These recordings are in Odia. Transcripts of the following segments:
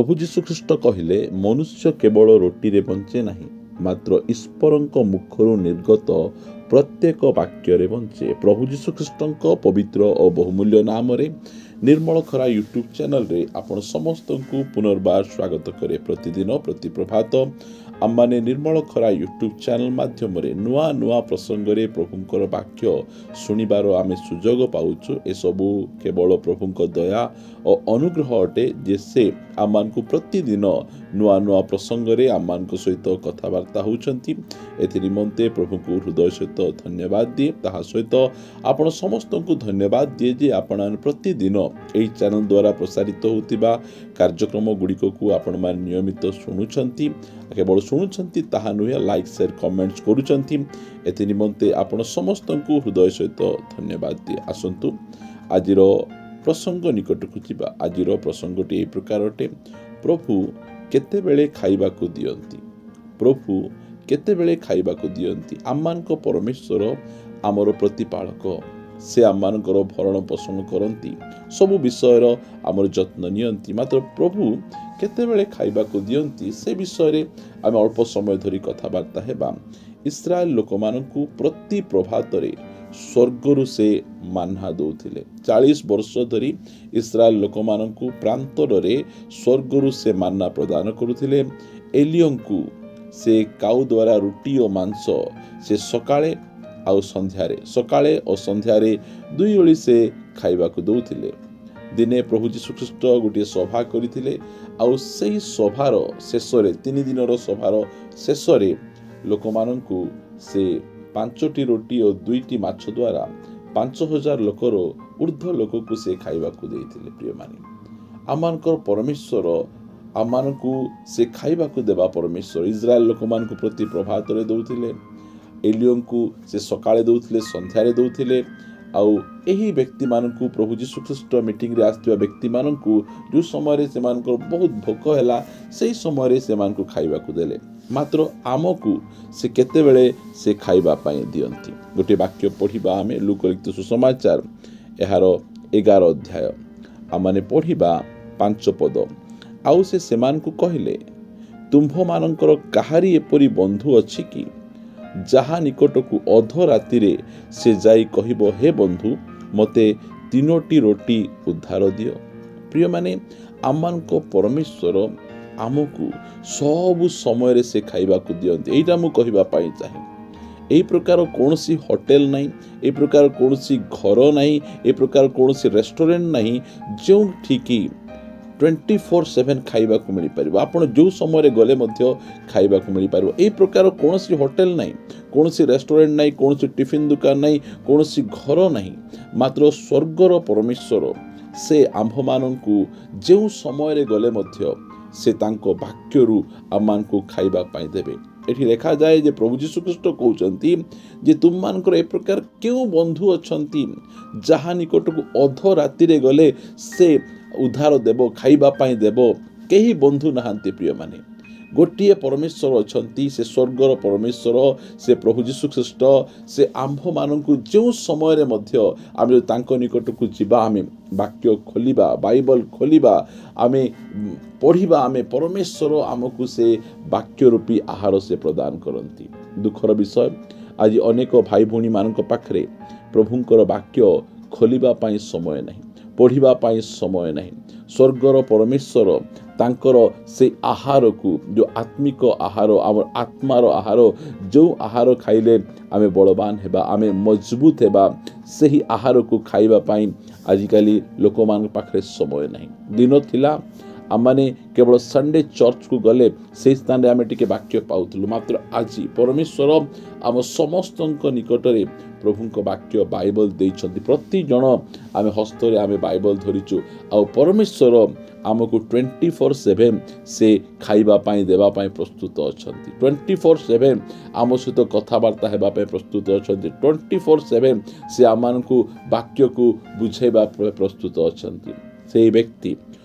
ପ୍ରଭୁ ଯୀଶୁଖ୍ରୀଷ୍ଟ କହିଲେ, ମନୁଷ୍ୟ କେବଳ ରୋଟିରେ ବଞ୍ଚେ ନାହିଁ, ମାତ୍ର ଈଶ୍ୱରଙ୍କ ମୁଖରୁ ନିର୍ଗତ ପ୍ରତ୍ୟେକ ବାକ୍ୟରେ ବଞ୍ଚେ। ପ୍ରଭୁ ଯୀଶୁଖ୍ରୀଷ୍ଟଙ୍କ ପବିତ୍ର ଓ ବହୁମୂଲ୍ୟ ନାମରେ ନିର୍ମଳ ଖରା ୟୁଟ୍ୟୁବ୍ ଚ୍ୟାନେଲରେ ଆପଣ ସମସ୍ତଙ୍କୁ ପୁନର୍ବାର ସ୍ୱାଗତ କରେ। ପ୍ରତିଦିନ ପ୍ରତି ପ୍ରଭାତ ଆମମାନେ ନିର୍ମଳ ଖରା ୟୁଟ୍ୟୁବ୍ ଚ୍ୟାନେଲ ମାଧ୍ୟମରେ ନୂଆ ନୂଆ ପ୍ରସଙ୍ଗରେ ପ୍ରଭୁଙ୍କର ବାକ୍ୟ ଶୁଣିବାର ଆମେ ସୁଯୋଗ ପାଉଛୁ। ଏସବୁ କେବଳ ପ୍ରଭୁଙ୍କ ଦୟା ଓ ଅନୁଗ୍ରହ ଅଟେ ଯେ ସେ ଆମମାନଙ୍କୁ ପ୍ରତିଦିନ ନୂଆ ନୂଆ ପ୍ରସଙ୍ଗରେ ଆମମାନଙ୍କ ସହିତ କଥାବାର୍ତ୍ତା ହେଉଛନ୍ତି। ଏଥି ନିମନ୍ତେ ପ୍ରଭୁଙ୍କୁ ହୃଦୟ ସହିତ ଧନ୍ୟବାଦ ଦିଏ। ତାହା ସହିତ ଆପଣ ସମସ୍ତଙ୍କୁ ଧନ୍ୟବାଦ ଦିଏ ଯେ ଆପଣମାନେ ପ୍ରତିଦିନ ଏହି ଚ୍ୟାନେଲ ଦ୍ୱାରା ପ୍ରସାରିତ ହେଉଥିବା କାର୍ଯ୍ୟକ୍ରମ ଗୁଡ଼ିକକୁ ଆପଣମାନେ ନିୟମିତ ଶୁଣୁଛନ୍ତି। କେବଳ ଶୁଣୁଛନ୍ତି ତାହା ନୁହେଁ, ଲାଇକ୍ ସେୟାର କମେଣ୍ଟସ୍ କରୁଛନ୍ତି। ଏଥି ନିମନ୍ତେ ଆପଣ ସମସ୍ତଙ୍କୁ ହୃଦୟ ସହିତ ଧନ୍ୟବାଦ ଦିଏ। ଆସନ୍ତୁ ଆଜିର ପ୍ରସଙ୍ଗ ନିକଟକୁ ଯିବା। ଆଜିର ପ୍ରସଙ୍ଗଟି ଏହି ପ୍ରକାର ଅଟେ, ପ୍ରଭୁ କେତେବେଳେ ଖାଇବାକୁ ଦିଅନ୍ତି। ପ୍ରଭୁ କେତେବେଳେ ଖାଇବାକୁ ଦିଅନ୍ତି। ଆମମାନଙ୍କ ପରମେଶ୍ୱର ଆମର ପ୍ରତିପାଳକ। ସେ ଆମମାନଙ୍କର ଭରଣ ପୋଷଣ କରନ୍ତି, ସବୁ ବିଷୟର ଆମର ଯତ୍ନ ନିଅନ୍ତି। ମାତ୍ର ପ୍ରଭୁ କେତେବେଳେ ଖାଇବାକୁ ଦିଅନ୍ତି ସେ ବିଷୟରେ ଆମେ ଅଳ୍ପ ସମୟ ଧରି କଥାବାର୍ତ୍ତା ହେବା। ଇସ୍ରାଏଲ ଲୋକମାନଙ୍କୁ ପ୍ରତି ପ୍ରଭାତରେ ସ୍ୱର୍ଗରୁ ସେ ମାନ୍ନା ଦେଉଥିଲେ। 40 ବର୍ଷ ଧରି ଇସ୍ରାଏଲ ଲୋକମାନଙ୍କୁ ପ୍ରାନ୍ତରରେ ସ୍ୱର୍ଗରୁ ସେ ମାନ୍ନା ପ୍ରଦାନ କରୁଥିଲେ। ଏଲିୟଙ୍କୁ ସେ କାଉ ଦ୍ୱାରା ରୁଟି ଓ ମାଂସ ସେ ସକାଳେ ଓ ସନ୍ଧ୍ୟାରେ 2 ଓଳି ସେ ଖାଇବାକୁ ଦେଉଥିଲେ। ଦିନେ ପ୍ରଭୁ ଯୀଶୁଖ୍ରୀଷ୍ଟ ଗୋଟିଏ ସଭା କରିଥିଲେ, ଆଉ ସେହି ସଭାର ଶେଷରେ 3 ଦିନର ସଭାର ଶେଷରେ ଲୋକମାନଙ୍କୁ ସେ 5ଟି ରୁଟି ଓ 2ଟି ମାଛ ଦ୍ୱାରା 5000 ଲୋକର ଉର୍ଦ୍ଧ୍ୱ ଲୋକକୁ ସେ ଖାଇବାକୁ ଦେଇଥିଲେ। ପ୍ରିୟମାନେ, ଆମମାନଙ୍କର ପରମେଶ୍ୱର ଆମମାନଙ୍କୁ ସେ ଖାଇବାକୁ ଦେବା ପରମେଶ୍ୱର। ଇସ୍ରାଏଲ ଲୋକମାନଙ୍କୁ ପ୍ରତି ପ୍ରଭାତରେ ଦେଉଥିଲେ, ଏଲିୟଙ୍କୁ ସେ ସକାଳେ ଦେଉଥିଲେ, ସନ୍ଧ୍ୟାରେ ଦେଉଥିଲେ। ଆଉ ଏହି ବ୍ୟକ୍ତିମାନଙ୍କୁ ପ୍ରଭୁ ଯୀଶୁଖ୍ରୀଷ୍ଟ ମିଟିଂରେ ଆସିଥିବା ବ୍ୟକ୍ତିମାନଙ୍କୁ ଯେଉଁ ସମୟରେ ସେମାନଙ୍କର ବହୁତ ଭୋକ ହେଲା ସେହି ସମୟରେ ସେମାନଙ୍କୁ ଖାଇବାକୁ ଦେଲେ। ମାତ୍ର ଆମକୁ ସେ କେତେବେଳେ ସେ ଖାଇବା ପାଇଁ ଦିଅନ୍ତି। ଗୋଟିଏ ବାକ୍ୟ ପଢ଼ିବା ଆମେ ଲୁକ ଲିଖିତ ସୁସମାଚାର ଏହାର 11 ଅଧ୍ୟାୟ ଆମମାନେ ପଢ଼ିବା 5 ପଦ। ଆଉ ସେ ସେମାନଙ୍କୁ କହିଲେ, ତୁମ୍ଭମାନଙ୍କର କାହାରି ଏପରି ବନ୍ଧୁ ଅଛି କି ଯାହା ନିକଟକୁ ଅଧରାତିରେ ସେ ଯାଇ କହିବ, ହେ ବନ୍ଧୁ, ମୋତେ 3ଟି ରୋଟି ଉଦ୍ଧାର ଦିଅ। ପ୍ରିୟମାନେ, ଆମମାନଙ୍କ ପରମେଶ୍ୱର ଆମକୁ ସବୁ ସମୟରେ ସେ ଖାଇବାକୁ ଦିଅନ୍ତି। ଏଇଟା ମୁଁ କହିବା ପାଇଁ ଚାହେଁ। ଏହି ପ୍ରକାର କୌଣସି ହୋଟେଲ ନାହିଁ, ଏହି ପ୍ରକାର କୌଣସି ଘର ନାହିଁ, ଏହି ପ୍ରକାର କୌଣସି ରେଷ୍ଟୁରାଣ୍ଟ ନାହିଁ ଯେଉଁଠିକି 24/7 ଖାଇବାକୁ ମିଳିପାରିବ। ଆପଣ ଯେଉଁ ସମୟରେ ଗଲେ ମଧ୍ୟ ଖାଇବାକୁ ମିଳିପାରିବ। ଏହି ପ୍ରକାର କୌଣସି ହୋଟେଲ ନାହିଁ, କୌଣସି ରେଷ୍ଟୁରାଣ୍ଟ ନାହିଁ, କୌଣସି ଟିଫିନ୍ ଦୋକାନ ନାହିଁ, କୌଣସି ଘର ନାହିଁ। ମାତ୍ର ସ୍ୱର୍ଗର ପରମେଶ୍ୱର ସେ ଆମ୍ଭମାନଙ୍କୁ ଯେଉଁ ସମୟରେ ଗଲେ ମଧ୍ୟ ସେ ତାଙ୍କ ବାକ୍ୟରୁ ଆମମାନଙ୍କୁ ଖାଇବା ପାଇଁ ଦେବେ। ଏଠି ଲେଖାଯାଏ ଯେ ପ୍ରଭୁ ଯୀଶୁଖ୍ରୀଷ୍ଟ କହୁଛନ୍ତି ଯେ ତୁମମାନଙ୍କର ଏ ପ୍ରକାର କେଉଁ ବନ୍ଧୁ ଅଛନ୍ତି ଯାହା ନିକଟକୁ ଅଧରାତିରେ ଗଲେ ସେ ଉଦ୍ଧାର ଦେବ, ଖାଇବା ପାଇଁ ଦେବ। କେହି ବନ୍ଧୁ ନାହାନ୍ତି ପ୍ରିୟମାନେ। ଗୋଟିଏ ପରମେଶ୍ୱର ଅଛନ୍ତି, ସେ ସ୍ୱର୍ଗର ପରମେଶ୍ୱର, ସେ ପ୍ରଭୁ ଯୀଶୁଖ୍ରୀଷ୍ଟ। ସେ ଆମ୍ଭମାନଙ୍କୁ ଯେଉଁ ସମୟରେ ମଧ୍ୟ ଆମେ ଯଦି ତାଙ୍କ ନିକଟକୁ ଯିବା, ଆମେ ବାକ୍ୟ ଖୋଲିବା, ବାଇବଲ ଖୋଲିବା, ଆମେ ପଢ଼ିବା, ଆମେ ପରମେଶ୍ୱର ଆମକୁ ସେ ବାକ୍ୟ ରୂପୀ ଆହାର ସେ ପ୍ରଦାନ କରନ୍ତି। ଦୁଃଖର ବିଷୟ, ଆଜି ଅନେକ ଭାଇ ଭଉଣୀମାନଙ୍କ ପାଖରେ ପ୍ରଭୁଙ୍କର ବାକ୍ୟ ଖୋଲିବା ପାଇଁ ସମୟ ନାହିଁ, ପଢ଼ିବା ପାଇଁ ସମୟ ନାହିଁ। ସ୍ୱର୍ଗର ପରମେଶ୍ୱର ତାଙ୍କର ସେ ଆହାରକୁ, ଯେଉଁ ଆତ୍ମିକ ଆହାର, ଆମର ଆତ୍ମାର ଆହାର, ଯେଉଁ ଆହାର ଖାଇଲେ ଆମେ ବଳବାନ ହେବା, ଆମେ ମଜବୁତ ହେବା, ସେହି ଆହାରକୁ ଖାଇବା ପାଇଁ ଆଜିକାଲି ଲୋକମାନଙ୍କ ପାଖରେ ସମୟ ନାହିଁ। ଦିନ ଥିଲା ଆମମାନେ କେବଳ ସଣ୍ଡେ ଚର୍ଚ୍ଚକୁ ଗଲେ ସେହି ସ୍ଥାନରେ ଆମେ ଟିକେ ବାକ୍ୟ ପାଉଥିଲୁ। ମାତ୍ର ଆଜି ପରମେଶ୍ୱର ଆମ ସମସ୍ତଙ୍କ ନିକଟରେ ପ୍ରଭୁଙ୍କ ବାକ୍ୟ ବାଇବଲ ଦେଇଛନ୍ତି। ପ୍ରତି ଜଣ ଆମେ ହସ୍ତରେ ଆମେ ବାଇବଲ ଧରିଛୁ। ଆଉ ପରମେଶ୍ୱର ଆମକୁ 24/7 ସେ ଖାଇବା ପାଇଁ ଦେବା ପାଇଁ ପ୍ରସ୍ତୁତ ଅଛନ୍ତି। 24/7 ଆମ ସହିତ କଥାବାର୍ତ୍ତା ହେବା ପାଇଁ ପ୍ରସ୍ତୁତ ଅଛନ୍ତି। 24/7 ସେ ଆମମାନଙ୍କୁ ବାକ୍ୟକୁ ବୁଝାଇବା ପ୍ରସ୍ତୁତ ଅଛନ୍ତି। ସେହି ବ୍ୟକ୍ତି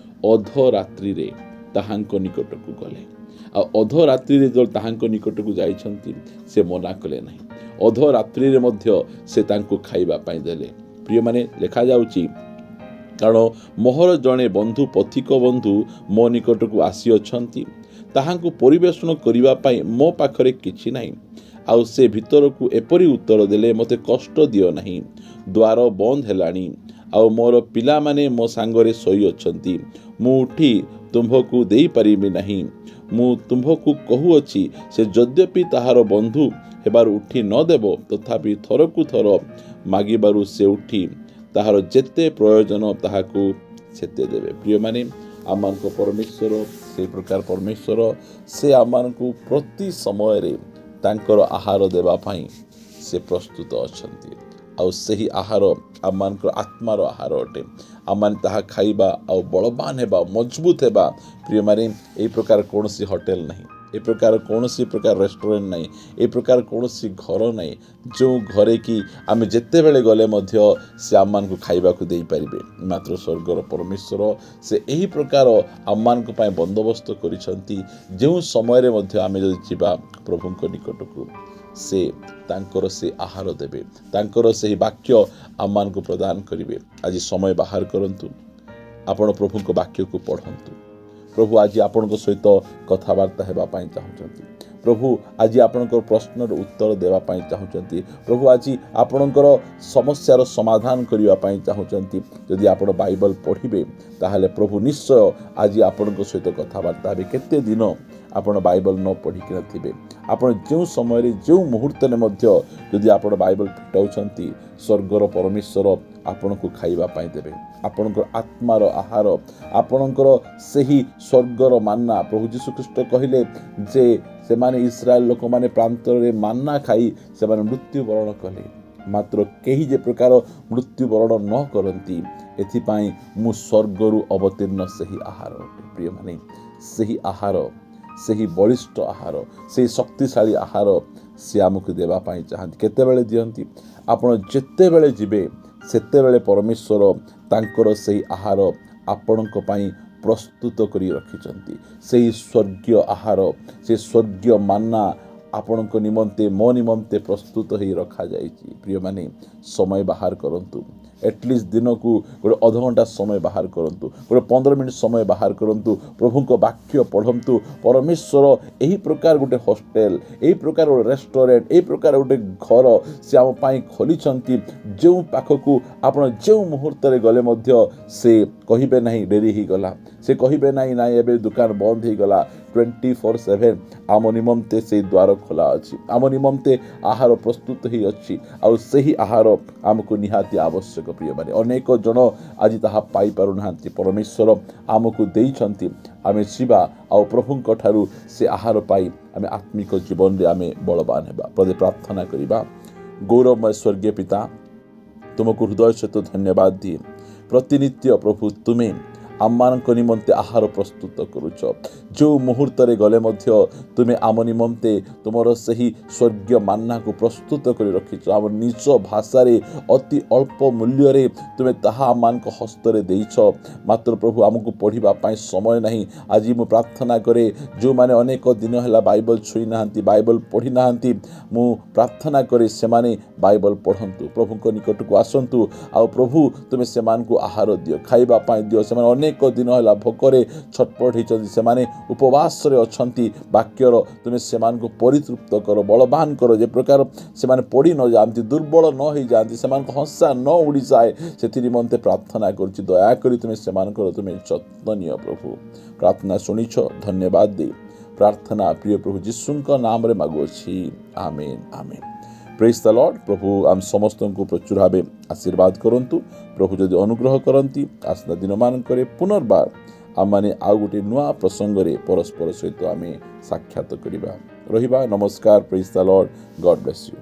ଅଧରାତ୍ରିରେ ତାହାଙ୍କ ନିକଟକୁ ଗଲେ, ଆଉ ଅଧରାତ୍ରିରେ ଯେତେବେଳେ ତାହାଙ୍କ ନିକଟକୁ ଯାଇଛନ୍ତି ସେ ମନା କଲେ ନାହିଁ। ଅଧରାତ୍ରିରେ ମଧ୍ୟ ସେ ତାଙ୍କୁ ଖାଇବା ପାଇଁ ଦେଲେ। ପ୍ରିୟମାନେ, ଲେଖାଯାଉଛି କାରଣ ମୋହର ଜଣେ ବନ୍ଧୁ ପଥିକ ବନ୍ଧୁ ମୋ ନିକଟକୁ ଆସିଅଛନ୍ତି, ତାହାଙ୍କୁ ପରିବେଷଣ କରିବା ପାଇଁ ମୋ ପାଖରେ କିଛି ନାହିଁ। ଆଉ ସେ ଭିତରକୁ ଏପରି ଉତ୍ତର ଦେଲେ, ମୋତେ କଷ୍ଟ ଦିଅ ନାହିଁ, ଦ୍ୱାର ବନ୍ଦ ହେଲାଣି, ଆଉ ମୋର ପିଲାମାନେ ମୋ ସାଙ୍ଗରେ ଶୋଇଅଛନ୍ତି, ମୁଁ ଉଠି ତୁମ୍ଭକୁ ଦେଇପାରିବି ନାହିଁ। ମୁଁ ତୁମ୍ଭକୁ କହୁଅଛି, ସେ ଯଦ୍ୟପି ତାହାର ବନ୍ଧୁ ହେବାରୁ ଉଠି ନ ଦେବ, ତଥାପି ଥରକୁ ଥର ମାଗିବାରୁ ସେ ଉଠି ତାହାର ଯେତେ ପ୍ରୟୋଜନ ତାହାକୁ ସେତେ ଦେବେ। ପ୍ରିୟମାନେ, ଆମମାନଙ୍କ ପରମେଶ୍ୱର ସେହି ପ୍ରକାର ପରମେଶ୍ୱର, ସେ ଆମମାନଙ୍କୁ ପ୍ରତି ସମୟରେ ତାଙ୍କର ଆହାର ଦେବା ପାଇଁ ସେ ପ୍ରସ୍ତୁତ ଅଛନ୍ତି। ଆଉ ସେହି ଆହାର ଆମମାନଙ୍କର ଆତ୍ମାର ଆହାର ଅଟେ। ଆମମାନେ ତାହା ଖାଇବା ଆଉ ବଳବାନ ହେବା, ମଜବୁତ ହେବା। ପ୍ରିୟମାନେ, ଏହି ପ୍ରକାର କୌଣସି ହୋଟେଲ ନାହିଁ, ଏ ପ୍ରକାର କୌଣସି ପ୍ରକାର ରେଷ୍ଟୁରାଣ୍ଟ ନାହିଁ, ଏ ପ୍ରକାର କୌଣସି ଘର ନାହିଁ ଯେଉଁ ଘରେ କି ଆମେ ଯେତେବେଳେ ଗଲେ ମଧ୍ୟ ସେ ଆମମାନଙ୍କୁ ଖାଇବାକୁ ଦେଇପାରିବେ। ମାତ୍ର ସ୍ୱର୍ଗର ପରମେଶ୍ୱର ସେ ଏହି ପ୍ରକାର ଆମମାନଙ୍କ ପାଇଁ ବନ୍ଦୋବସ୍ତ କରିଛନ୍ତି, ଯେଉଁ ସମୟରେ ମଧ୍ୟ ଆମେ ଯଦି ଯିବା ପ୍ରଭୁଙ୍କ ନିକଟକୁ, ସେ ତାଙ୍କର ସେ ଆହାର ଦେବେ, ତାଙ୍କର ସେହି ବାକ୍ୟ ଆମମାନଙ୍କୁ ପ୍ରଦାନ କରିବେ। ଆଜି ସମୟ ବାହାର କରନ୍ତୁ, ଆପଣ ପ୍ରଭୁଙ୍କ ବାକ୍ୟକୁ ପଢ଼ନ୍ତୁ। ପ୍ରଭୁ ଆଜି ଆପଣଙ୍କ ସହିତ କଥାବାର୍ତ୍ତା ହେବା ପାଇଁ ଚାହୁଁଛନ୍ତି। ପ୍ରଭୁ ଆଜି ଆପଣଙ୍କର ପ୍ରଶ୍ନର ଉତ୍ତର ଦେବା ପାଇଁ ଚାହୁଁଛନ୍ତି। ପ୍ରଭୁ ଆଜି ଆପଣଙ୍କର ସମସ୍ୟାର ସମାଧାନ କରିବା ପାଇଁ ଚାହୁଁଛନ୍ତି। ଯଦି ଆପଣ ବାଇବଲ ପଢ଼ିବେ, ତାହେଲେ ପ୍ରଭୁ ନିଶ୍ଚୟ ଆଜି ଆପଣଙ୍କ ସହିତ କଥାବାର୍ତ୍ତା ହେବେ। କେତେ ଦିନ ଆପଣ ବାଇବଲ ନ ପଢ଼ିକି ନଥିବେ, ଆପଣ ଯେଉଁ ସମୟରେ ଯେଉଁ ମୁହୂର୍ତ୍ତରେ ମଧ୍ୟ ଯଦି ଆପଣ ବାଇବଲ ଫିଟାଉଛନ୍ତି, ସ୍ୱର୍ଗର ପରମେଶ୍ୱର ଆପଣଙ୍କୁ ଖାଇବା ପାଇଁ ଦେବେ। ଆପଣଙ୍କର ଆତ୍ମାର ଆହାର, ଆପଣଙ୍କର ସେହି ସ୍ୱର୍ଗର ମାନ୍ନା। ପ୍ରଭୁ ଯୀଶୁଖ୍ରୀଷ୍ଟ କହିଲେ ଯେ ସେମାନେ ଇସ୍ରାଏଲ ଲୋକମାନେ ପ୍ରାନ୍ତରରେ ମାନ୍ନା ଖାଇ ସେମାନେ ମୃତ୍ୟୁବରଣ କଲେ, ମାତ୍ର କେହି ଯେ ପ୍ରକାର ମୃତ୍ୟୁବରଣ ନ କରନ୍ତି, ଏଥିପାଇଁ ମୁଁ ସ୍ୱର୍ଗରୁ ଅବତୀର୍ଣ୍ଣ ସେହି ଆହାର ଅଟେ। ପ୍ରିୟମାନେ, ସେହି ଆହାର, ସେହି ବଳିଷ୍ଠ ଆହାର, ସେହି ଶକ୍ତିଶାଳୀ ଆହାର ସେ ଆମକୁ ଦେବା ପାଇଁ ଚାହାନ୍ତି। କେତେବେଳେ ଦିଅନ୍ତି? ଆପଣ ଯେତେବେଳେ ଯିବେ ସେତେବେଳେ ପରମେଶ୍ୱର ତାଙ୍କର ସେହି ଆହାର ଆପଣଙ୍କ ପାଇଁ ପ୍ରସ୍ତୁତ କରି ରଖିଛନ୍ତି। ସେହି ସ୍ୱର୍ଗୀୟ ଆହାର, ସେ ସ୍ୱର୍ଗୀୟ ମାନ୍ନା ଆପଣଙ୍କ ନିମନ୍ତେ, ମୋ ନିମନ୍ତେ ପ୍ରସ୍ତୁତ ହୋଇ ରଖାଯାଇଛି। ପ୍ରିୟମାନେ, ସମୟ ବାହାର କରନ୍ତୁ। ଏଟଲିଷ୍ଟ ଦିନକୁ ଗୋଟେ ଅଧଘଣ୍ଟା ସମୟ ବାହାର କରନ୍ତୁ, ଗୋଟେ 15 ମିନିଟ୍ ସମୟ ବାହାର କରନ୍ତୁ, ପ୍ରଭୁଙ୍କ ବାକ୍ୟ ପଢ଼ନ୍ତୁ। ପରମେଶ୍ୱର ଏହି ପ୍ରକାର ଗୋଟେ ହଷ୍ଟେଲ, ଏହି ପ୍ରକାର ଗୋଟେ ରେଷ୍ଟୁରାଣ୍ଟ, ଏହି ପ୍ରକାର ଗୋଟେ ଘର ସେ ଆମ ପାଇଁ ଖୋଲିଛନ୍ତି, ଯେଉଁ ପାଖକୁ ଆପଣ ଯେଉଁ ମୁହୂର୍ତ୍ତରେ ଗଲେ ମଧ୍ୟ ସେ କହିବେ ନାହିଁ ଡେରି ହେଇଗଲା, ସେ କହିବେ ନାହିଁ ନାଇଁ ଏବେ ଦୋକାନ ବନ୍ଦ ହେଇଗଲା। 24/7 ଆମ ନିମନ୍ତେ ସେହି ଦ୍ୱାର ଖୋଲା ଅଛି, ଆମ ନିମନ୍ତେ ଆହାର ପ୍ରସ୍ତୁତ ହେଇ ଅଛି। ଆଉ ସେହି ଆହାର ଆମକୁ ନିହାତି ଆବଶ୍ୟକ। ପ୍ରିୟମାନେ, ଅନେକ ଜଣ ଆଜି ତାହା ପାଇପାରୁନାହାନ୍ତି। ପରମେଶ୍ୱର ଆମକୁ ଦେଇଛନ୍ତି, ଆମେ ଯିବା ଆଉ ପ୍ରଭୁଙ୍କ ଠାରୁ ସେ ଆହାର ପାଇ ଆମେ ଆତ୍ମିକ ଜୀବନରେ ଆମେ ବଳବାନ ହେବା। ପଦେ ପ୍ରାର୍ଥନା କରିବା। ଗୌରବମୟ ସ୍ୱର୍ଗୀୟ ପିତା, ତୁମକୁ ହୃଦୟ ସହିତ ଧନ୍ୟବାଦ ଦିଏ। ପ୍ରତିନିତ୍ୟ ପ୍ରଭୁ ତୁମେ ଆମମାନଙ୍କ ନିମନ୍ତେ ଆହାର ପ୍ରସ୍ତୁତ କରୁଛ। ଯେଉଁ ମୁହୂର୍ତ୍ତରେ ଗଲେ ମଧ୍ୟ ତୁମେ ଆମ ନିମନ୍ତେ ତୁମର ସେହି ସ୍ୱର୍ଗୀୟ ମାନ୍ନାକୁ ପ୍ରସ୍ତୁତ କରି ରଖିଛ। ଆମ ନିଜ ଭାଷାରେ ଅତି ଅଳ୍ପ ମୂଲ୍ୟରେ ତୁମେ ତାହା ଆମମାନଙ୍କ ହସ୍ତରେ ଦେଇଛ। ମାତ୍ର ପ୍ରଭୁ ଆମକୁ ପଢ଼ିବା ପାଇଁ ସମୟ ନାହିଁ। ଆଜି ମୁଁ ପ୍ରାର୍ଥନା କରେ, ଯେଉଁମାନେ ଅନେକ ଦିନ ହେଲା ବାଇବଲ ଛୁଇଁ ନାହାନ୍ତି, ବାଇବଲ ପଢ଼ି ନାହାନ୍ତି, ମୁଁ ପ୍ରାର୍ଥନା କରେ ସେମାନେ ବାଇବଲ ପଢ଼ନ୍ତୁ, ପ୍ରଭୁଙ୍କ ନିକଟକୁ ଆସନ୍ତୁ। ଆଉ ପ୍ରଭୁ ତୁମେ ସେମାନଙ୍କୁ ଆହାର ଦିଅ, ଖାଇବା ପାଇଁ ଦିଅ। ସେମାନେ ଅନେକ ଦିନ ହେଲା ଭୋକରେ ଛଟପଟ ହେଇଛନ୍ତି, ସେମାନେ ଉପବାସରେ ଅଛନ୍ତି। ବାକ୍ୟର ତୁମେ ସେମାନଙ୍କୁ ପରିତୃପ୍ତ କର, ବଳବାନ କର, ଯେ ପ୍ରକାର ସେମାନେ ପଡ଼ି ନ ଯାଆନ୍ତି, ଦୁର୍ବଳ ନ ହେଇଯାଆନ୍ତି, ସେମାନଙ୍କ ହଂସା ନ ଉଡ଼ିଯାଏ, ସେଥି ନିମନ୍ତେ ପ୍ରାର୍ଥନା କରୁଛି। ଦୟାକରି ତୁମେ ସେମାନଙ୍କର ତୁମେ ଯତ୍ନ ନିଅ। ପ୍ରଭୁ ପ୍ରାର୍ଥନା ଶୁଣିଛ, ଧନ୍ୟବାଦ ଦେଇ ପ୍ରାର୍ଥନା ପ୍ରିୟ ପ୍ରଭୁ ଯୀଶୁଙ୍କ ନାମରେ ମାଗୁଅଛି, ଆମେନ୍ ଆମେନ୍। ପ୍ରେଜ୍ ଦ ଲର୍ଡ। ପ୍ରଭୁ ଆମ ସମସ୍ତଙ୍କୁ ପ୍ରଚୁର ଭାବେ ଆଶୀର୍ବାଦ କରନ୍ତୁ। ପ୍ରଭୁ ଯଦି ଅନୁଗ୍ରହ କରନ୍ତି, ଆସନ୍ତା ଦିନମାନଙ୍କରେ ପୁନର୍ବାର ଆମମାନେ ଆଉ ଗୋଟେ ନୂଆ ପ୍ରସଙ୍ଗରେ ପରସ୍ପର ସହିତ ଆମେ ସାକ୍ଷାତ କରିବା। ରହିବା। ନମସ୍କାର। Praise the Lord. God bless you.